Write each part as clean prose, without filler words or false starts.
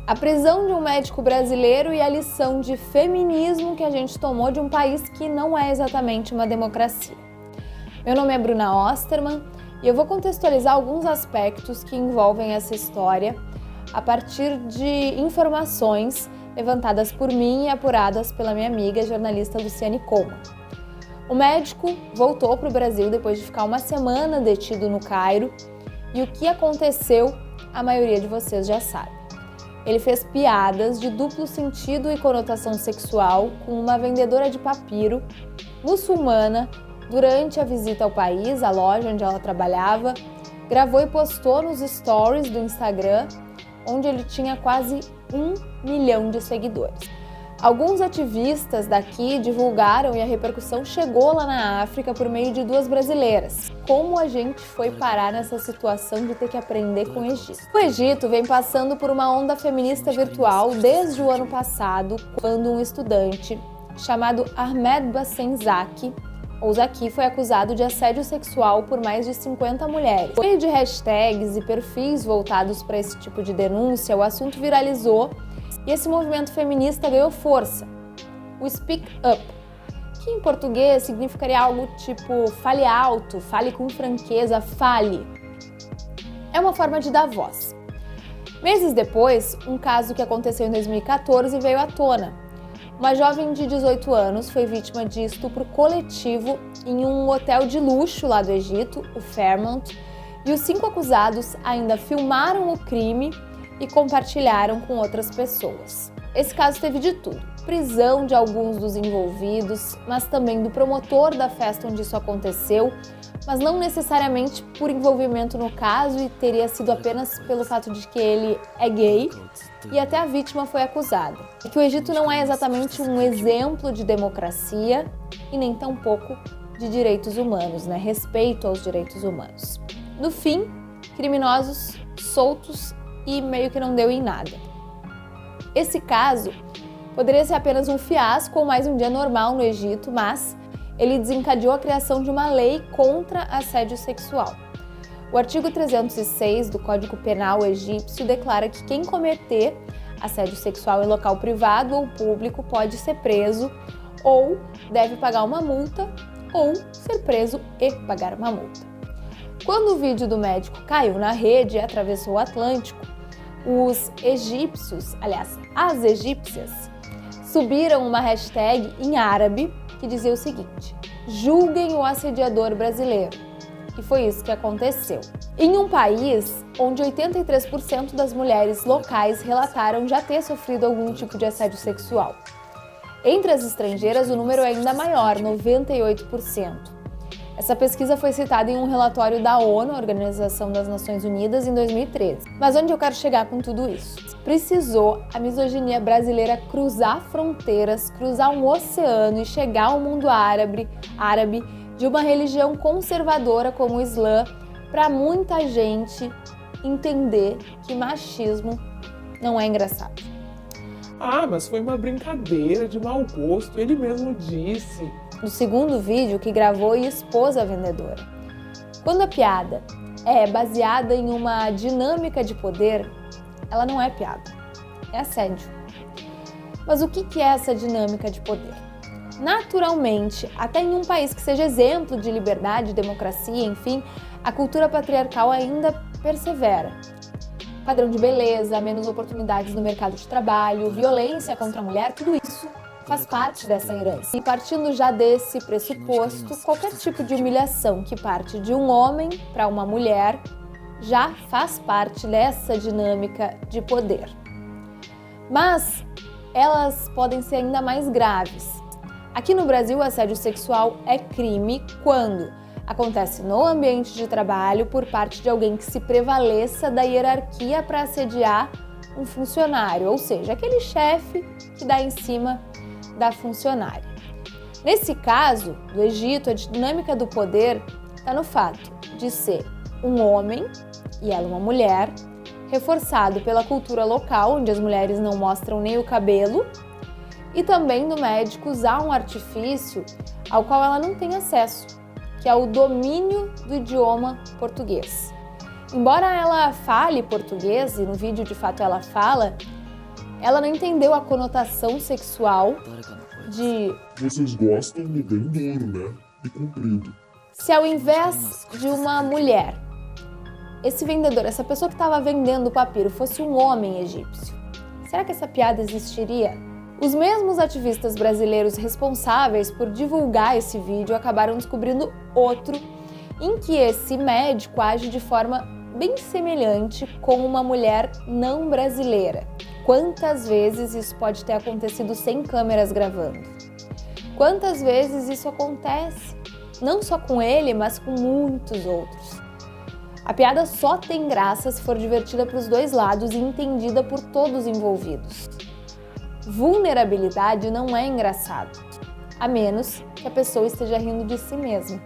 A prisão de um médico brasileiro e a lição de feminismo que a gente tomou de um país que não é exatamente uma democracia. Meu nome é Bruna Osterman e eu vou contextualizar alguns aspectos que envolvem essa história a partir de informações levantadas por mim e apuradas pela minha amiga jornalista Luciane Coleman. O médico voltou para o Brasil depois de ficar uma semana detido no Cairo e o que aconteceu, a maioria de vocês já sabe. Ele fez piadas de duplo sentido e conotação sexual com uma vendedora de papiro muçulmana durante a visita ao país, à loja onde ela trabalhava, gravou e postou nos stories do Instagram, onde ele tinha quase 1 milhão de seguidores. Alguns ativistas daqui divulgaram e a repercussão chegou lá na África por meio de 2 brasileiras. Como a gente foi parar nessa situação de ter que aprender com o Egito? O Egito vem passando por uma onda feminista virtual desde o ano passado, quando um estudante chamado Ahmed Bassem Zaki, ou Zaki, foi acusado de assédio sexual por mais de 50 mulheres. Por meio de hashtags e perfis voltados para esse tipo de denúncia, o assunto viralizou e esse movimento feminista ganhou força. O Speak Up, que em português significaria algo tipo fale alto, fale com franqueza, fale. É uma forma de dar voz. Meses depois, um caso que aconteceu em 2014 veio à tona. Uma jovem de 18 anos foi vítima de estupro coletivo em um hotel de luxo lá do Egito, o Fairmont, e os 5 acusados ainda filmaram o crime e compartilharam com outras pessoas. Esse caso teve de tudo: prisão de alguns dos envolvidos, mas também do promotor da festa onde isso aconteceu, mas não necessariamente por envolvimento no caso e teria sido apenas pelo fato de que ele é gay, e até a vítima foi acusada. É que o Egito não é exatamente um exemplo de democracia e nem tampouco de direitos humanos, respeito aos direitos humanos. No fim, criminosos soltos e meio que não deu em nada. Esse caso poderia ser apenas um fiasco ou mais um dia normal no Egito, mas ele desencadeou a criação de uma lei contra assédio sexual. O artigo 306 do Código Penal egípcio declara que quem cometer assédio sexual em local privado ou público pode ser preso ou deve pagar uma multa ou ser preso e pagar uma multa. Quando o vídeo do médico caiu na rede e atravessou o Atlântico, os egípcios, aliás, as egípcias, subiram uma hashtag em árabe que dizia o seguinte: julguem o assediador brasileiro. E foi isso que aconteceu. Em um país onde 83% das mulheres locais relataram já ter sofrido algum tipo de assédio sexual. Entre as estrangeiras, o número é ainda maior, 98%. Essa pesquisa foi citada em um relatório da ONU, Organização das Nações Unidas, em 2013. Mas onde eu quero chegar com tudo isso? Precisou a misoginia brasileira cruzar fronteiras, cruzar um oceano e chegar ao mundo árabe de uma religião conservadora como o Islã, para muita gente entender que machismo não é engraçado. Mas foi uma brincadeira de mau gosto, ele mesmo disse. No segundo vídeo que gravou e expôs a vendedora. Quando a piada é baseada em uma dinâmica de poder, ela não é piada, é assédio. Mas o que é essa dinâmica de poder? Naturalmente, até em um país que seja exemplo de liberdade, democracia, enfim, a cultura patriarcal ainda persevera. Padrão de beleza, menos oportunidades no mercado de trabalho, violência contra a mulher, tudo isso faz parte dessa herança. E partindo já desse pressuposto, qualquer tipo de humilhação que parte de um homem para uma mulher já faz parte dessa dinâmica de poder. Mas elas podem ser ainda mais graves. Aqui no Brasil, o assédio sexual é crime quando acontece no ambiente de trabalho por parte de alguém que se prevaleça da hierarquia para assediar um funcionário, ou seja, aquele chefe que dá em cima da funcionária. Nesse caso, do Egito, a dinâmica do poder está no fato de ser um homem e ela uma mulher, reforçado pela cultura local, onde as mulheres não mostram nem o cabelo, e também do médico usar um artifício ao qual ela não tem acesso, que é o domínio do idioma português. Embora ela fale português, e no vídeo de fato ela fala, Ela não entendeu a conotação sexual de Vocês gostam do bem duro, né? E comprido. se ao invés de uma mulher, esse vendedor, essa pessoa que estava vendendo o papiro fosse um homem egípcio, será que essa piada existiria? Os mesmos ativistas brasileiros responsáveis por divulgar esse vídeo acabaram descobrindo outro em que esse médico age de forma bem semelhante com uma mulher não brasileira. Quantas vezes isso pode ter acontecido sem câmeras gravando? Quantas vezes isso acontece? Não só com ele, mas com muitos outros. A piada só tem graça se for divertida para os dois lados e entendida por todos envolvidos. Vulnerabilidade não é engraçado, a menos que a pessoa esteja rindo de si mesma.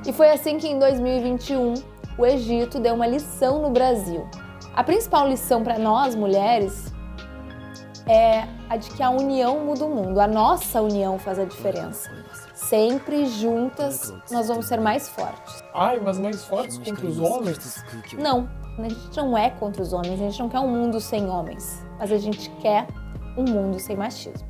E foi assim que em 2021 o Egito deu uma lição no Brasil. A principal lição para nós, mulheres, é a de que a união muda o mundo. A nossa união faz a diferença. Sempre juntas nós vamos ser mais fortes. Ai, mas mais fortes contra os homens? Não, a gente não é contra os homens, a gente não quer um mundo sem homens, mas a gente quer um mundo sem machismo.